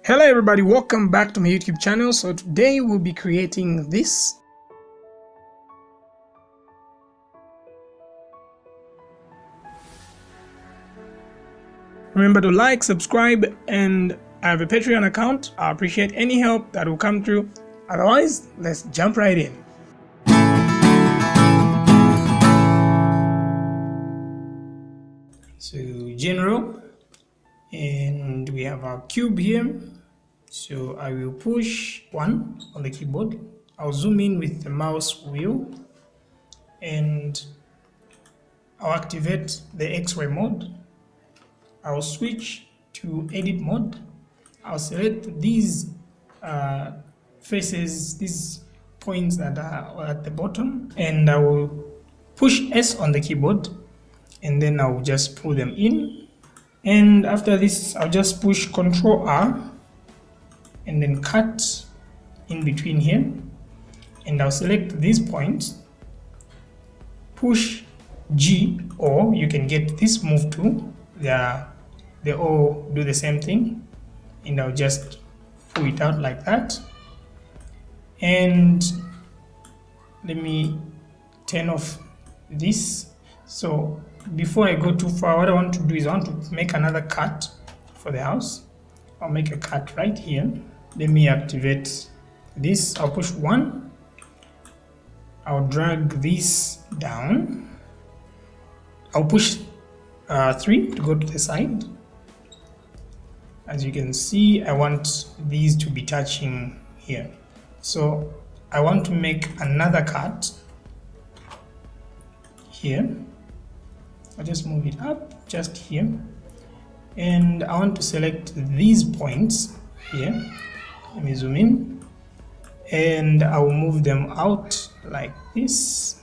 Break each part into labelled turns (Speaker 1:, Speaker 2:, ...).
Speaker 1: Hello everybody, welcome back to my YouTube channel. So today we'll be creating this. Remember to like, subscribe, and I have a Patreon account. I appreciate any help that will come through. Otherwise, let's jump right in. So general, and we have our cube here. So I will push 1 on the keyboard. I'll zoom in with the mouse wheel and I'll activate the X-ray mode. I'll switch to edit mode. I'll select these faces, these points that are at the bottom, and I will push S on the keyboard and then I'll just pull them in. And after this, I'll just push Ctrl R and then cut in between here, and I'll select these points, push G, or you can get this move tool. They all do the same thing, and I'll just pull it out like that. And let me turn off this. So before I go too far, what I want to do is I want to make another cut for the house. I'll make a cut right here. Let me activate this. I'll push 1. I'll drag this down. I'll push 3 to go to the side. As you can see, I want these to be touching here. So I want to make another cut here. I'll just move it up just here. And I want to select these points here. Let me zoom in. And I will move them out like this.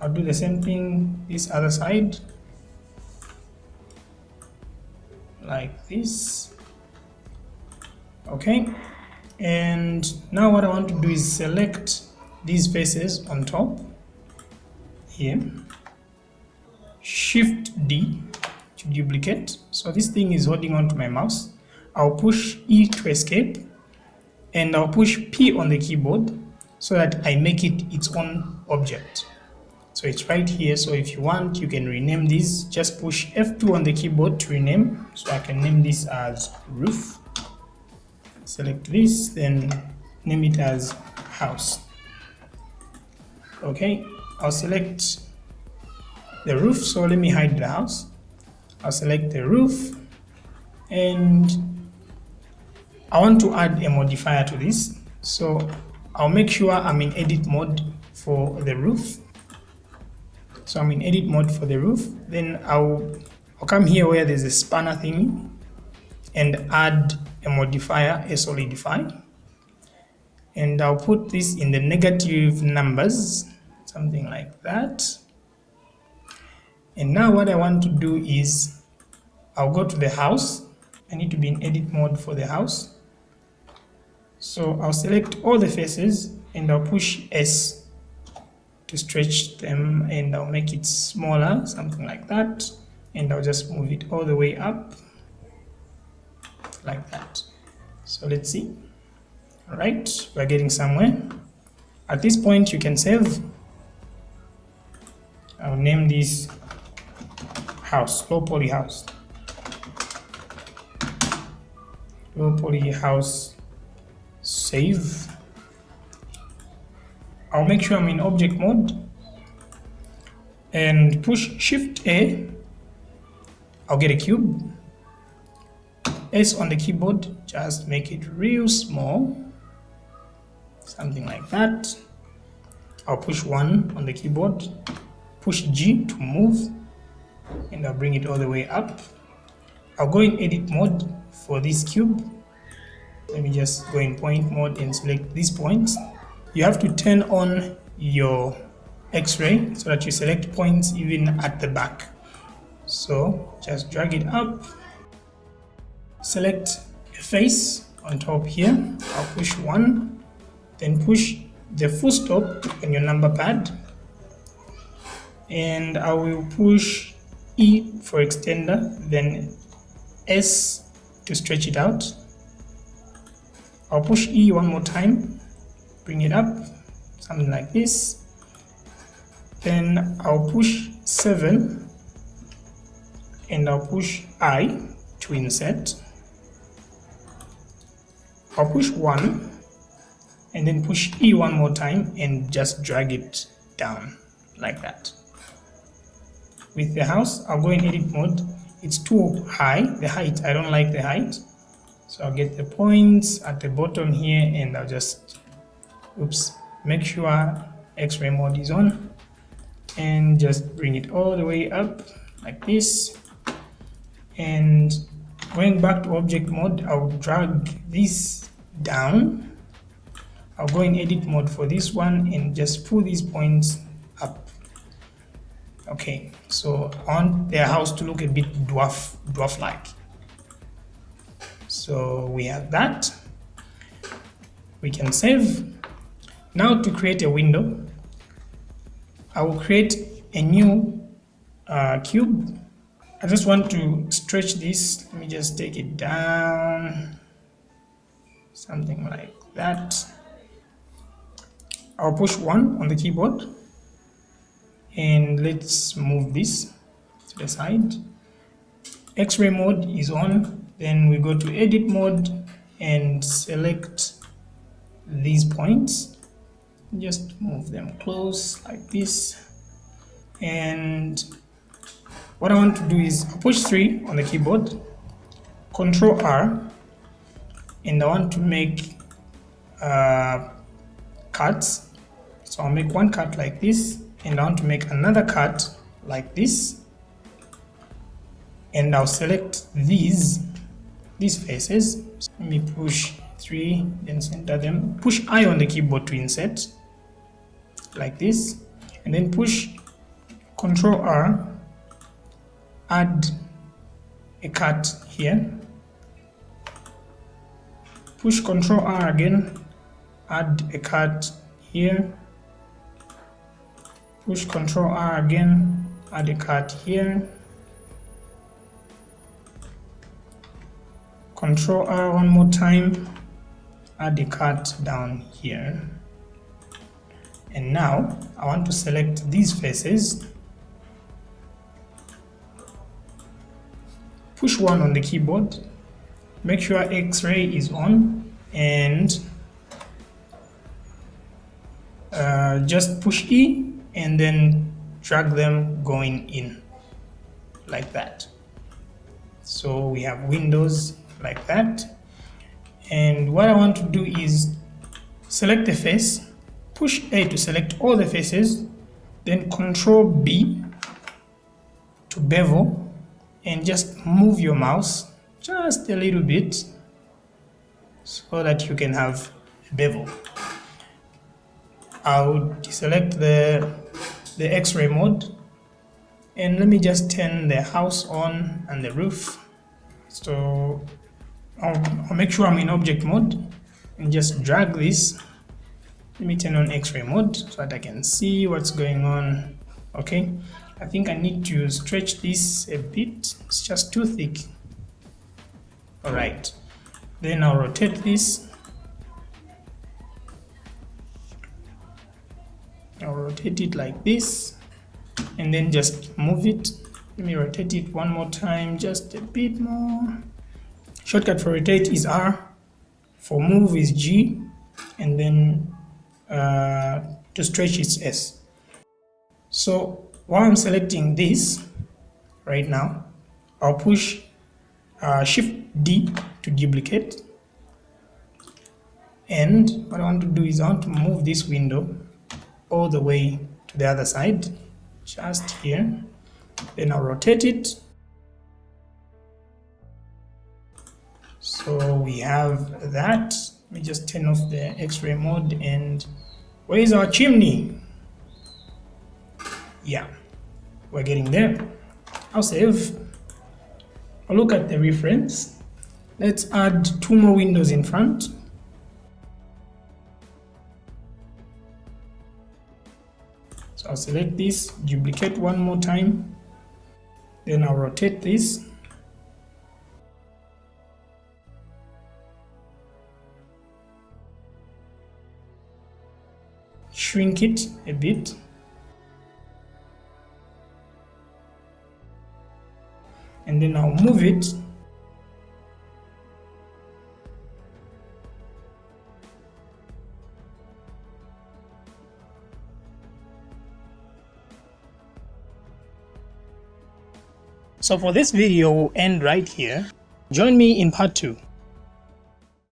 Speaker 1: I'll do the same thing this other side. Like this. Okay. And now what I want to do is select these faces on top here. Shift D to duplicate. So this thing is holding on to my mouse. I'll push E to escape, and I'll push P on the keyboard so that I make it its own object. So it's right here. So if you want, you can rename this. Just push F2 on the keyboard to rename. So I can name this as roof. Select this, then name it as house. Okay, I'll select the roof. So let me hide the house. I'll select the roof, and I want to add a modifier to this. So I'll make sure I'm in edit mode for the roof. So I'm in edit mode for the roof. Then I'll come here where there's a spanner thing and add a modifier, a solidify. And I'll put this in the negative numbers, something like that. And now what I want to do is I'll go to the house. I need to be in edit mode for the house. So I'll select all the faces and I'll push S to stretch them, and I'll make it smaller, something like that. And I'll just move it all the way up like that. So let's see. All right, we're getting somewhere. At this point, you can save. I'll name this house, low poly house. Low poly house, save. I'll make sure I'm in object mode and push Shift A. I'll get a cube. S on the keyboard, just make it real small, something like that. I'll push 1 on the keyboard, push G to move, and I'll bring it all the way up. I'll go in edit mode for this cube. Let me just go in point mode and select these points. You have to turn on your X-ray so that you select points even at the back. So just drag it up. Select a face on top here. I'll push 1, then push the full stop on your number pad, and I will push E for extender, then S to stretch it out, I'll push E one more time, bring it up, something like this. Then I'll push 7 and I'll push I to insert. I'll push 1 and then push E one more time and just drag it down like that. With the house, I'll go in edit mode. It's too high, the height, I don't like the height. So I'll get the points at the bottom here and I'll just, make sure X-ray mode is on and just bring it all the way up like this. And going back to object mode, I'll drag this down. I'll go in edit mode for this one and just pull these points up. Okay, so I want their house to look a bit dwarf-like. So we have that. We can save. Now to create a window, I will create a new cube. I just want to stretch this. Let me just take it down, something like that. I'll push 1 on the keyboard and let's move this to the side. X-ray mode is on, then we go to edit mode and select these points. Just move them close like this. And what I want to do is push 3 on the keyboard, Control R, and I want to make cuts. So I'll make one cut like this, and I want to make another cut like this. And I'll select these faces. So let me push 3, then center them. Push I on the keyboard to insert, like this, and then push Control R, add a cut here. Push Control R again, add a cut here. Push Control R again, add a cut here. Control R one more time, add a cut down here. And now I want to select these faces. Push 1 on the keyboard, make sure X-ray is on, and just push E and then drag them going in like that. So we have windows like that. And what I want to do is select the face, push A to select all the faces, then Control B to bevel, and just move your mouse just a little bit so that you can have a bevel. I'll deselect the X-ray mode, and let me just turn the house on and the roof. So I'll make sure I'm in object mode and just drag this. Let me turn on X-ray mode so that I can see what's going on. Okay, I think I need to stretch this a bit. It's just too thick. All right, then I'll rotate this. I'll rotate it like this and then just move it. Let me rotate it one more time, just a bit more. Shortcut for rotate is R, for move is G, and then to stretch it's S. So while I'm selecting this right now, I'll push Shift D to duplicate. And what I want to do is I want to move this window all the way to the other side, just here. Then I'll rotate it. So we have that. Let me just turn off the X-ray mode. And where is our chimney? Yeah, we're getting there. I'll save. I'll look at the reference. Let's add 2 more windows in front. So I'll select this, duplicate one more time, then I'll rotate this. shrink it a bit. And then I'll move it. So for this video, we'll end right here. Join me in part 2.